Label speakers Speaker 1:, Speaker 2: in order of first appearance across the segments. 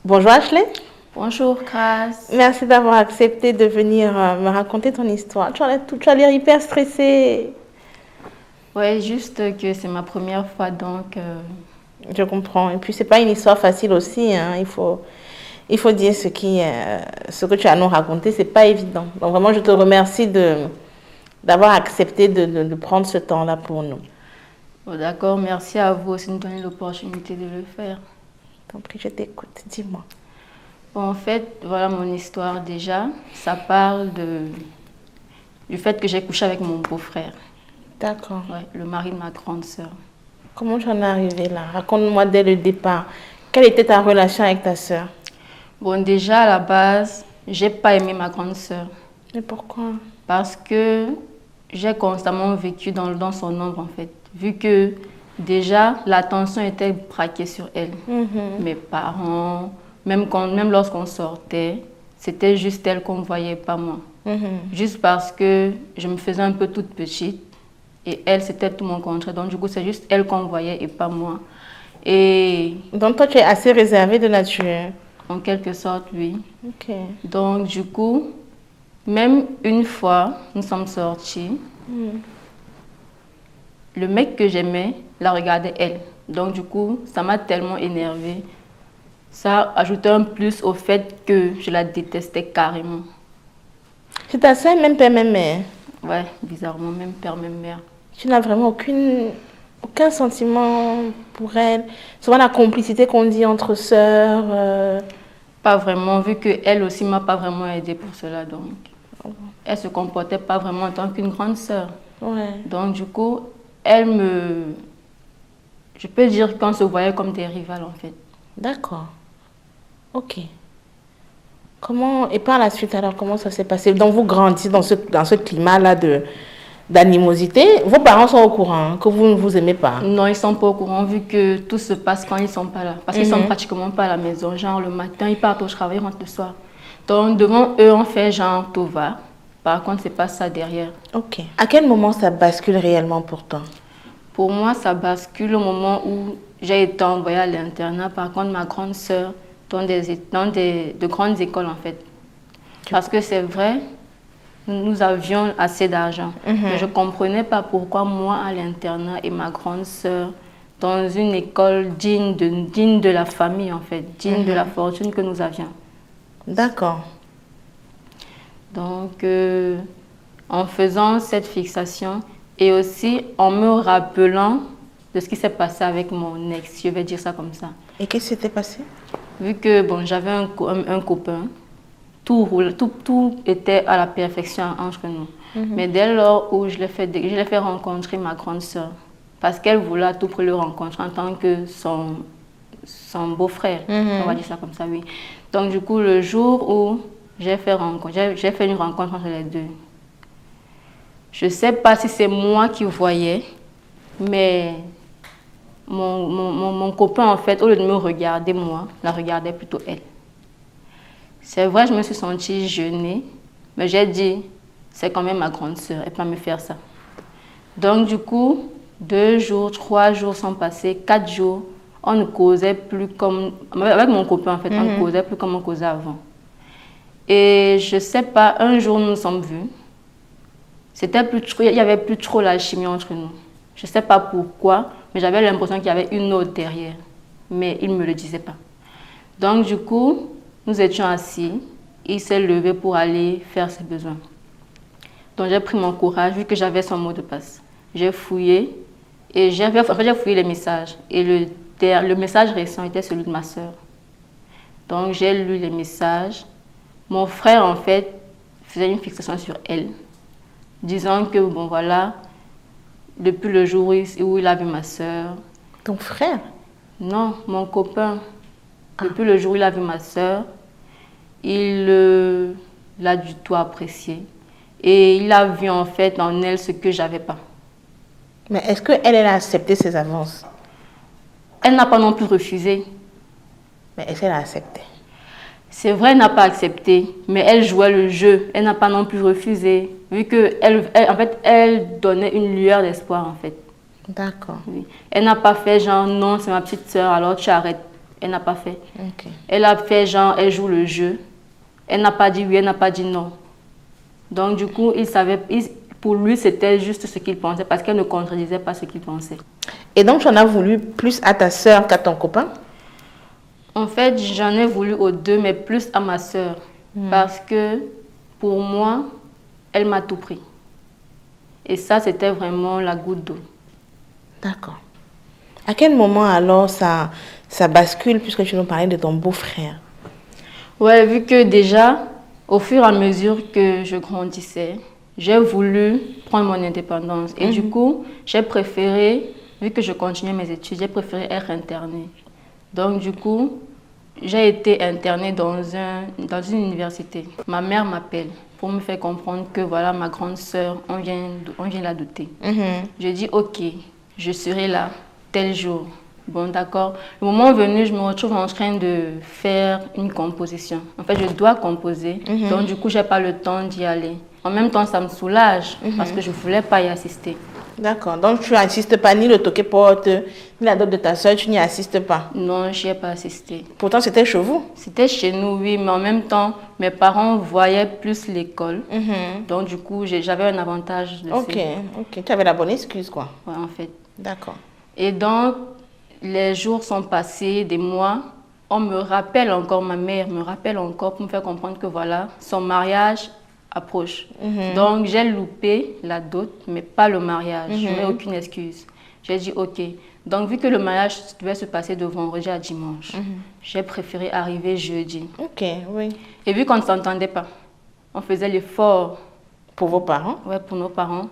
Speaker 1: Bonjour Ashley.
Speaker 2: Bonjour Grace.
Speaker 1: Merci d'avoir accepté de venir me raconter ton histoire. Tu as l'air hyper stressée.
Speaker 2: Ouais, juste que c'est ma première fois donc.
Speaker 1: Je comprends. Et puis c'est pas une histoire facile aussi. Hein. Il faut dire ce que tu as à nous raconter. C'est pas évident. Donc vraiment, je te remercie d'avoir accepté de prendre ce temps-là pour nous.
Speaker 2: Bon, d'accord, merci à vous aussi de nous donner l'opportunité de le faire.
Speaker 1: Tant pis, je t'écoute. Dis-moi.
Speaker 2: Bon, en fait, voilà mon histoire déjà. Ça parle du fait que j'ai couché avec mon beau-frère.
Speaker 1: D'accord.
Speaker 2: Ouais, le mari de ma grande sœur.
Speaker 1: Comment tu en es arrivée là? Raconte-moi dès le départ. Quelle était ta relation avec ta sœur?
Speaker 2: Bon, déjà à la base, j'ai pas aimé ma grande sœur.
Speaker 1: Mais pourquoi?
Speaker 2: Parce que j'ai constamment vécu dans son ombre en fait. Vu que déjà l'attention était braquée sur elle. Mes parents, même lorsqu'on sortait, c'était juste elle qu'on voyait, pas moi. Juste parce que je me faisais un peu toute petite et elle c'était tout mon contraire. Donc du coup c'est juste elle qu'on voyait et pas moi. Et
Speaker 1: donc toi tu es assez réservée de nature.
Speaker 2: En quelque sorte, oui.
Speaker 1: Ok.
Speaker 2: Donc du coup, même une fois, nous sommes sortis. Le mec que j'aimais la regardait elle. Donc du coup, ça m'a tellement énervée. Ça ajoutait un plus au fait que je la détestais carrément.
Speaker 1: C'est ta sœur, même père, même mère?
Speaker 2: Ouais, bizarrement, même père, même mère.
Speaker 1: Tu n'as vraiment aucun sentiment pour elle? Souvent la complicité qu'on dit entre sœurs.
Speaker 2: Pas vraiment, vu qu'elle aussi ne m'a pas vraiment aidée pour cela. Donc, elle se comportait pas vraiment en tant qu'une grande sœur.
Speaker 1: Ouais.
Speaker 2: Donc du coup, je peux dire qu'on se voyait comme des rivales en fait.
Speaker 1: D'accord. Ok. Et par la suite alors, comment ça s'est passé? Donc vous grandissez dans ce climat-là d'animosité. Vos parents sont au courant que vous ne vous aimez pas?
Speaker 2: Non, ils ne sont pas au courant vu que tout se passe quand ils ne sont pas là. Parce qu'ils ne sont pratiquement pas à la maison. Genre le matin, ils partent au travail, ils rentrent le soir. Donc devant eux, on fait genre tout va. Par contre, c'est pas ça derrière.
Speaker 1: Ok. À quel moment ça bascule réellement pour toi?
Speaker 2: Pour moi, ça bascule au moment où j'ai été envoyée à l'internat. Par contre, ma grande sœur dans de grandes écoles en fait. Parce que c'est vrai, nous avions assez d'argent. Mais je ne comprenais pas pourquoi moi à l'internat et ma grande sœur dans une école digne de la famille en fait, digne de la fortune que nous avions.
Speaker 1: D'accord.
Speaker 2: Donc, en faisant cette fixation et aussi en me rappelant de ce qui s'est passé avec mon ex, je vais dire ça comme ça.
Speaker 1: Et qu'est-ce qui s'était passé?
Speaker 2: Vu que bon, j'avais un copain, tout était à la perfection entre nous. Mais dès lors où je l'ai fait rencontrer ma grande sœur, parce qu'elle voulait à tout prix le rencontrer en tant que son beau-frère, on va dire ça comme ça, oui. Donc du coup, le jour où j'ai fait une rencontre entre les deux, je ne sais pas si c'est moi qui voyais, mais mon copain, en fait, au lieu de me regarder, moi, la regardait plutôt elle. C'est vrai, je me suis sentie gênée, mais j'ai dit, c'est quand même ma grande sœur, elle peut pas me faire ça. Donc, du coup, 2 jours, 3 jours sont passés, 4 jours, on ne causait plus comme... Avec mon copain, en fait, on ne causait plus comme on causait avant. Et je ne sais pas, un jour, nous nous sommes vus. Il n'y avait plus trop la chimie entre nous. Je ne sais pas pourquoi, mais j'avais l'impression qu'il y avait une autre derrière. Mais il ne me le disait pas. Donc, du coup, nous étions assis. Il s'est levé pour aller faire ses besoins. Donc, j'ai pris mon courage, vu que j'avais son mot de passe. J'ai fouillé. Et j'ai fouillé les messages. Et le message récent était celui de ma soeur. Donc, j'ai lu les messages. Mon frère, en fait, faisait une fixation sur elle. Disant que, bon, voilà, depuis le jour où il a vu ma soeur.
Speaker 1: Ton frère?
Speaker 2: Non, mon copain. Depuis le jour où il a vu ma soeur, il l'a du tout apprécié. Et il a vu en fait en elle ce que j'avais pas.
Speaker 1: Mais est-ce qu'elle a accepté ses avances?
Speaker 2: Elle n'a pas non plus refusé.
Speaker 1: Mais est-ce qu'elle a accepté?
Speaker 2: C'est vrai, elle n'a pas accepté, mais elle jouait le jeu. Elle n'a pas non plus refusé, vu qu'elle donnait une lueur d'espoir, en fait.
Speaker 1: D'accord.
Speaker 2: Oui. Elle n'a pas fait genre, non, c'est ma petite sœur, alors tu arrêtes. Elle n'a pas fait.
Speaker 1: Ok.
Speaker 2: Elle a fait genre, elle joue le jeu. Elle n'a pas dit oui, elle n'a pas dit non. Donc du coup, pour lui, c'était juste ce qu'il pensait parce qu'elle ne contredisait pas ce qu'il pensait.
Speaker 1: Et donc, tu en as voulu plus à ta sœur qu'à ton copain?
Speaker 2: En fait, j'en ai voulu aux deux, mais plus à ma sœur. Parce que pour moi, elle m'a tout pris. Et ça, c'était vraiment la goutte d'eau.
Speaker 1: D'accord. À quel moment alors ça bascule puisque tu nous parlais de ton beau-frère?
Speaker 2: Ouais, vu que déjà, au fur et à mesure que je grandissais, j'ai voulu prendre mon indépendance. Et du coup, j'ai préféré, vu que je continuais mes études, j'ai préféré être internée. Donc du coup, j'ai été internée dans une université. Ma mère m'appelle pour me faire comprendre que voilà, ma grande sœur, on vient la doter. Je dis ok, je serai là tel jour. Bon, d'accord. Le moment venu, je me retrouve en train de faire une composition. En fait, je dois composer. Donc, du coup, je n'ai pas le temps d'y aller. En même temps, ça me soulage parce que je ne voulais pas y assister.
Speaker 1: D'accord. Donc, tu n'assistes pas ni le toqué-porte, ni la dot de ta soeur, tu n'y assistes pas?
Speaker 2: Non, je n'y ai pas assisté.
Speaker 1: Pourtant, c'était chez vous?
Speaker 2: C'était chez nous, oui, mais en même temps, mes parents voyaient plus l'école. Donc, du coup, j'avais un avantage de
Speaker 1: Ok. Tu avais la bonne excuse, quoi.
Speaker 2: Ouais, en fait.
Speaker 1: D'accord.
Speaker 2: Et donc, les jours sont passés, des mois. On me rappelle encore, ma mère me rappelle encore pour me faire comprendre que voilà, son mariage approche. Donc, j'ai loupé la dot, mais pas le mariage. Je n'ai aucune excuse. J'ai dit ok. Donc, vu que le mariage devait se passer de vendredi à dimanche, j'ai préféré arriver jeudi.
Speaker 1: Ok, oui.
Speaker 2: Et vu qu'on ne s'entendait pas, on faisait l'effort.
Speaker 1: Pour vos parents?
Speaker 2: Ouais, pour nos parents.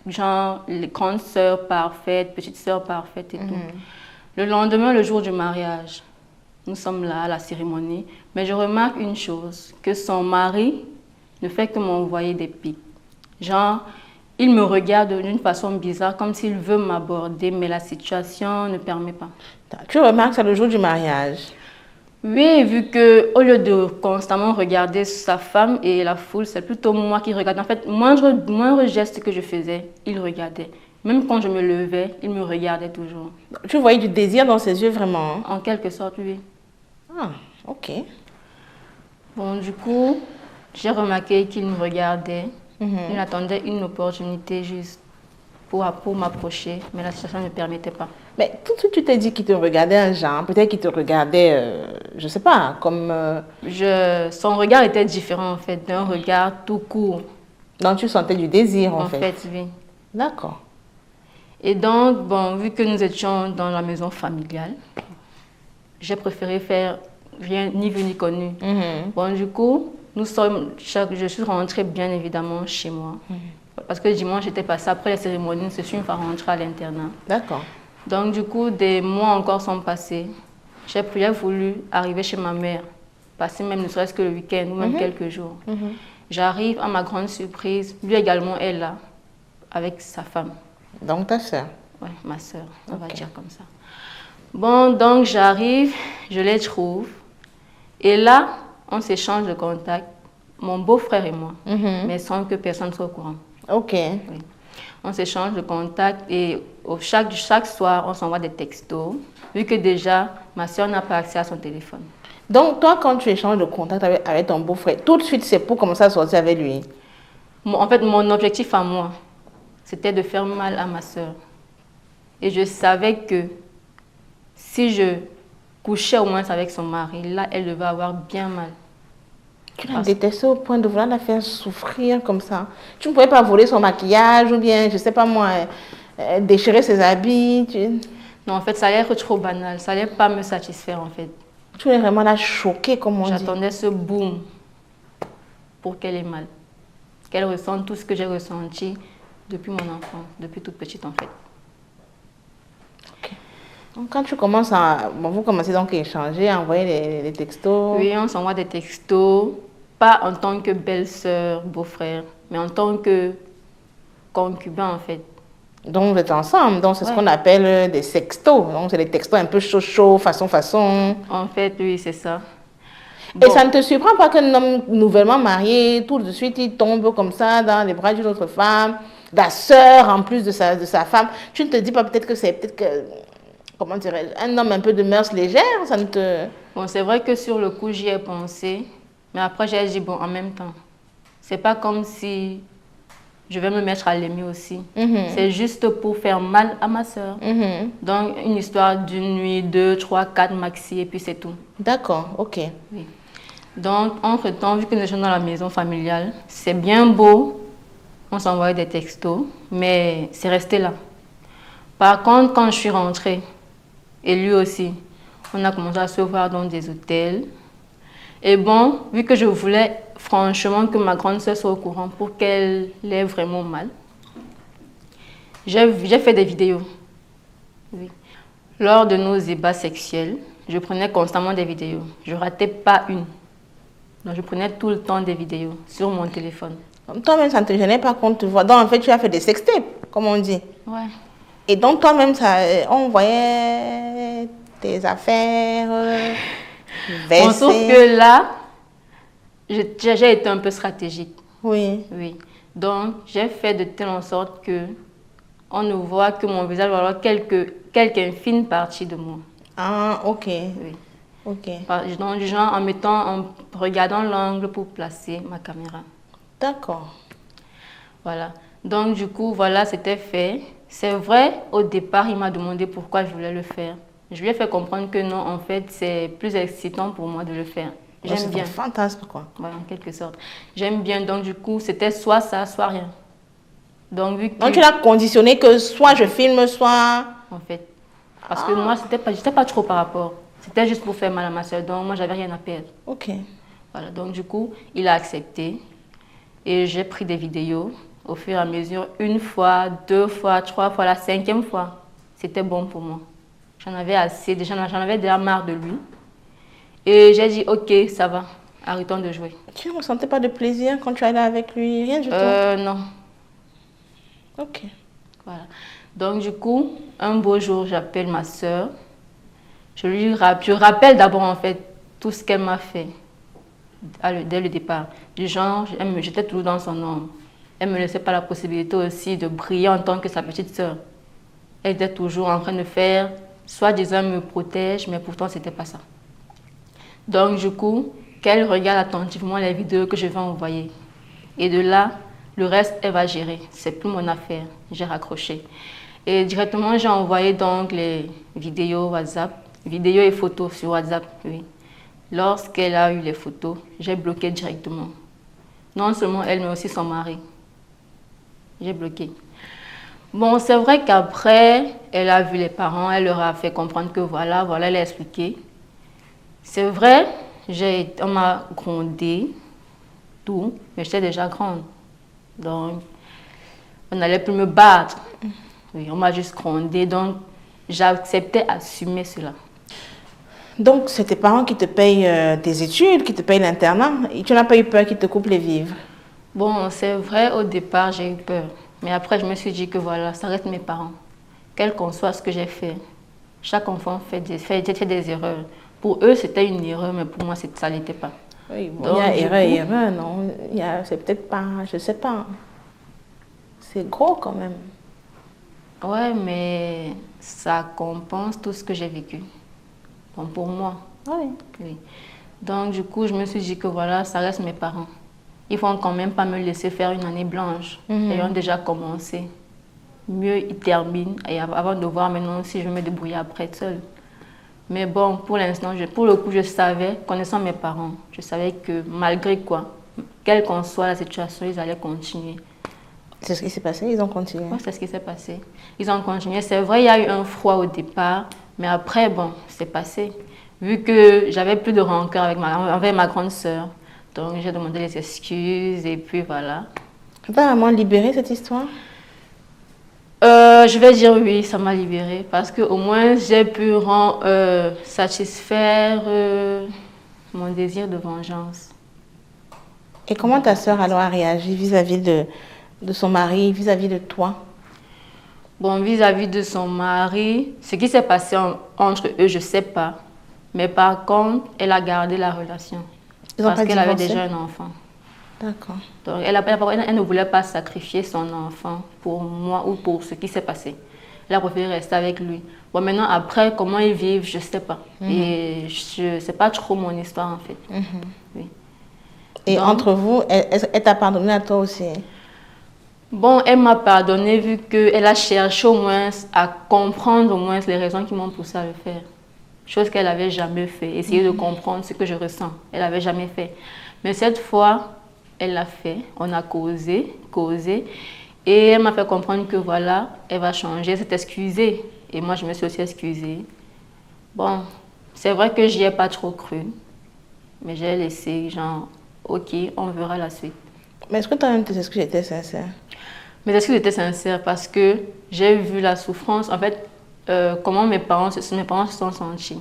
Speaker 2: Genre, les grandes sœurs parfaites, petites sœurs parfaites et tout. Le lendemain, le jour du mariage, nous sommes là à la cérémonie. Mais je remarque une chose, que son mari ne fait que m'envoyer des pics. Genre, il me regarde d'une façon bizarre, comme s'il veut m'aborder, mais la situation ne permet pas.
Speaker 1: Tu remarques ça le jour du mariage?
Speaker 2: Oui, vu que au lieu de constamment regarder sa femme et la foule, c'est plutôt moi qui regardais. En fait, moindre geste que je faisais, il regardait. Même quand je me levais, il me regardait toujours.
Speaker 1: Tu voyais du désir dans ses yeux, vraiment?
Speaker 2: En quelque sorte, oui.
Speaker 1: Ah, ok.
Speaker 2: Bon, du coup, j'ai remarqué qu'il me regardait. Il attendait une opportunité juste pour m'approcher, mais la situation ne permettait pas.
Speaker 1: Mais tout de suite, tu t'es dit qu'il te regardait un genre, peut-être qu'il te regardait, je sais pas, comme...
Speaker 2: Son regard était différent, en fait, d'un regard tout court.
Speaker 1: Donc, tu sentais du désir, en
Speaker 2: En
Speaker 1: fait.
Speaker 2: fait, oui.
Speaker 1: D'accord.
Speaker 2: Et donc, bon, vu que nous étions dans la maison familiale, j'ai préféré faire rien, ni vu ni connu. Bon, du coup, je suis rentrée bien évidemment chez moi. Parce que dimanche, j'étais passée après la cérémonie, je suis une fois rentrée à l'internat.
Speaker 1: D'accord.
Speaker 2: Donc, du coup, des mois encore sont passés. J'ai voulu arriver chez ma mère, passer même ne serait-ce que le week-end ou même quelques jours. J'arrive, à ma grande surprise, lui également est là, avec sa femme.
Speaker 1: Donc, ta soeur?
Speaker 2: Oui, ma soeur, on va dire comme ça. Bon, donc j'arrive, je les trouve. Et là, on s'échange de contact, mon beau-frère et moi, mais sans que personne soit au courant.
Speaker 1: Ok.
Speaker 2: Oui. On s'échange de contact et chaque soir, on s'envoie des textos, vu que déjà, ma soeur n'a pas accès à son téléphone.
Speaker 1: Donc, toi, quand tu échanges de contact avec ton beau-frère, tout de suite, c'est pour commencer à sortir avec lui?
Speaker 2: En fait, mon objectif à moi, c'était de faire mal à ma soeur. Et je savais que si je couchais au moins avec son mari, là, elle devait avoir bien mal.
Speaker 1: Tu la détestais au point de vouloir la faire souffrir comme ça. Tu ne pouvais pas voler son maquillage ou bien, je ne sais pas moi, déchirer ses habits.
Speaker 2: Non, en fait, ça allait être trop banal. Ça allait pas me satisfaire, en fait.
Speaker 1: Tu voulais vraiment la choquer, comme on dit.
Speaker 2: J'attendais ce boom pour qu'elle ait mal. Qu'elle ressente tout ce que j'ai ressenti depuis mon enfance, depuis toute petite, en fait.
Speaker 1: Ok. Donc, quand tu commences à... Bon, vous commencez donc à échanger, à envoyer les textos.
Speaker 2: Oui, on s'envoie des textos, pas en tant que belle-sœur, beau-frère, mais en tant que concubin, en fait.
Speaker 1: Donc, vous êtes ensemble. Donc, c'est ce qu'on appelle des sextos. Donc, c'est des textos un peu chaud, façon.
Speaker 2: En fait, oui, c'est ça.
Speaker 1: Bon. Et ça ne te surprend pas qu'un homme nouvellement marié, tout de suite, il tombe comme ça dans les bras d'une autre femme, la sœur en plus de sa femme. Tu ne te dis pas peut-être que c'est... comment dirais-je, un homme un peu de mœurs légères, ça ne te...
Speaker 2: Bon, c'est vrai que sur le coup, j'y ai pensé, mais après, j'ai dit, bon, en même temps, c'est pas comme si je vais me mettre à l'aimer aussi. C'est juste pour faire mal à ma soeur. Donc, une histoire d'une nuit, 2, 3, 4 maxi, et puis c'est tout.
Speaker 1: D'accord, ok.
Speaker 2: Oui. Donc, entre-temps, vu que nous sommes dans la maison familiale, c'est bien beau, on s'envoyait des textos, mais c'est resté là. Par contre, quand je suis rentrée, et lui aussi, on a commencé à se voir dans des hôtels. Et bon, vu que je voulais franchement que ma grande sœur soit au courant pour qu'elle ait vraiment mal, j'ai fait des vidéos. Oui. Lors de nos ébats sexuels, je prenais constamment des vidéos. Je ne ratais pas une. Donc, je prenais tout le temps des vidéos sur mon téléphone.
Speaker 1: Toi-même, ça ne te gênait pas qu'on te voit. Donc, en fait, tu as fait des sextapes, comme on dit.
Speaker 2: Ouais.
Speaker 1: Et donc, toi-même, on voyait tes affaires versées.
Speaker 2: Bon, sauf que là, j'ai été un peu stratégique.
Speaker 1: Oui.
Speaker 2: Oui. Donc, j'ai fait de telle en sorte que on ne voit que mon visage, ou alors quelques infime partie de moi.
Speaker 1: Ah, ok.
Speaker 2: Oui.
Speaker 1: Ok.
Speaker 2: Donc, du genre en regardant l'angle pour placer ma caméra.
Speaker 1: D'accord.
Speaker 2: Voilà. Donc, du coup, voilà, c'était fait. C'est vrai, au départ, il m'a demandé pourquoi je voulais le faire. Je lui ai fait comprendre que non, en fait, c'est plus excitant pour moi de le faire. J'aime bien.
Speaker 1: C'est un fantasme, quoi.
Speaker 2: Voilà, en quelque sorte. J'aime bien. Donc, du coup, c'était soit ça, soit rien. Donc, vu que...
Speaker 1: Donc, tu l'as conditionné que soit je filme, soit...
Speaker 2: En fait. Parce que moi, j'étais pas trop par rapport. C'était juste pour faire mal à ma soeur. Donc, moi, j'avais rien à perdre.
Speaker 1: Ok.
Speaker 2: Voilà. Donc, du coup, il a accepté. Et j'ai pris des vidéos au fur et à mesure. 1 fois, 2 fois, 3 fois, la 5e fois. C'était bon pour moi. J'en avais assez. J'en avais déjà marre de lui. Et j'ai dit, ok, ça va. Arrêtons de jouer.
Speaker 1: Tu ne ressentais pas de plaisir quand tu allais avec lui? Rien du tout?
Speaker 2: Non.
Speaker 1: Ok.
Speaker 2: Voilà. Donc, du coup, un beau jour, j'appelle ma soeur. Je rappelle d'abord, en fait, tout ce qu'elle m'a fait dès le départ. Du genre, j'étais toujours dans son ombre. Elle ne me laissait pas la possibilité aussi de briller en tant que sa petite soeur. Elle était toujours en train de faire, soi-disant me protège, mais pourtant, ce n'était pas ça. Donc, du coup, qu'elle regarde attentivement les vidéos que je vais envoyer. Et de là, le reste, elle va gérer. C'est plus mon affaire. J'ai raccroché. Et directement, j'ai envoyé donc les vidéos WhatsApp, vidéos et photos sur WhatsApp, oui. Lorsqu'elle a eu les photos, j'ai bloqué directement. Non seulement elle, mais aussi son mari. J'ai bloqué. Bon, c'est vrai qu'après, elle a vu les parents, elle leur a fait comprendre que voilà, elle a expliqué. C'est vrai, on m'a grondé, tout, mais j'étais déjà grande. Donc, on n'allait plus me battre. Oui, on m'a juste grondé, donc j'acceptais assumer cela.
Speaker 1: Donc, c'est tes parents qui te payent tes études, qui te payent l'internat, et tu n'as pas eu peur qu'ils te coupent les vivres?
Speaker 2: Bon, c'est vrai, au départ, j'ai eu peur. Mais après, je me suis dit que voilà, ça reste mes parents. Quel qu'en soit ce que j'ai fait, chaque enfant fait des erreurs. Pour eux, c'était une erreur, mais pour moi, ça ne l'était pas.
Speaker 1: Oui, bon, il y a erreur et erreur, non? C'est peut-être pas, je ne sais pas. C'est gros quand même.
Speaker 2: Ouais, mais ça compense tout ce que j'ai vécu. Bon, pour moi.
Speaker 1: Oui.
Speaker 2: Oui. Donc, du coup, je me suis dit que voilà, ça reste mes parents. Ils ne vont quand même pas me laisser faire une année blanche. Ils ont déjà commencé. Mieux, ils terminent et avant de voir maintenant si je vais me débrouiller après seule. Mais bon, pour l'instant, pour le coup, je savais, connaissant mes parents, je savais que malgré quoi, quelle qu'en soit la situation, ils allaient continuer.
Speaker 1: C'est ce qui s'est passé, ils ont continué.
Speaker 2: Oui, c'est ce qui s'est passé. Ils ont continué. C'est vrai, il y a eu un froid au départ, mais après, bon, c'est passé. Vu que j'avais plus de rancœur avec ma grande sœur, donc j'ai demandé les excuses et puis voilà.
Speaker 1: Tu vas vraiment libérer cette histoire?
Speaker 2: Je vais dire oui, ça m'a libérée parce qu'au moins j'ai pu satisfaire mon désir de vengeance.
Speaker 1: Et comment ta sœur alors a réagi vis-à-vis de son mari, vis-à-vis de toi?
Speaker 2: Bon, vis-à-vis de son mari, ce qui s'est passé entre eux, je ne sais pas. Mais par contre, elle a gardé la relation. Parce qu'elle avait déjà un enfant.
Speaker 1: D'accord.
Speaker 2: Donc, elle ne voulait pas sacrifier son enfant pour moi ou pour ce qui s'est passé. Elle a préféré rester avec lui. Bon, maintenant, après, comment ils vivent, je ne sais pas. Et ce n'est pas trop mon histoire, en fait. Oui.
Speaker 1: Et donc, entre vous, elle t'a pardonné à toi aussi?
Speaker 2: Bon, elle m'a pardonné vu qu'elle a cherché au moins à comprendre au moins les raisons qui m'ont poussé à le faire. Chose qu'elle n'avait jamais fait. Essayer de comprendre ce que je ressens. Elle n'avait jamais fait. Mais cette fois, elle l'a fait. On a causé. Et elle m'a fait comprendre que voilà, elle va changer. Elle s'est excusée. Et moi, je me suis aussi excusée. Bon, c'est vrai que j'y ai pas trop cru. Mais j'ai laissé, genre, ok, on verra la suite.
Speaker 1: Mais est-ce que toi-même tes excuses étaient sincères?
Speaker 2: Mes excuses étaient sincères parce que j'ai vu la souffrance. En fait, comment mes parents se sont sentis.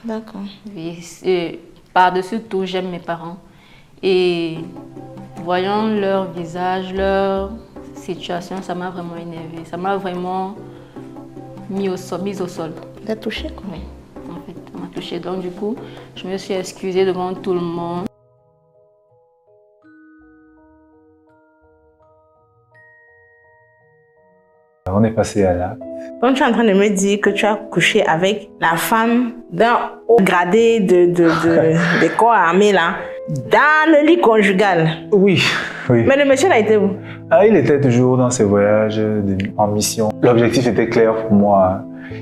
Speaker 1: D'accord.
Speaker 2: Oui, par-dessus tout, j'aime mes parents. Et voyant leur visage, leur situation, ça m'a vraiment énervée. Ça m'a vraiment mise au sol.
Speaker 1: T'as touché quoi?
Speaker 2: Oui, en fait, ça m'a touchée. Donc du coup, je me suis excusée devant tout le monde.
Speaker 3: On est passé à l'acte.
Speaker 1: Donc tu es en train de me dire que tu as couché avec la femme d'un haut gradé des corps armés là, dans le lit conjugal.
Speaker 3: Oui.
Speaker 1: Mais le monsieur là était où?
Speaker 3: Il était toujours dans ses voyages en mission. L'objectif était clair pour moi.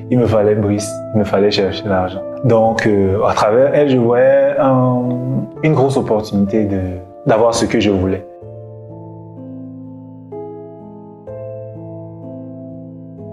Speaker 3: Il me fallait Brice, il me fallait chercher l'argent. Donc, à travers elle, je voyais une grosse opportunité d'avoir ce que je voulais.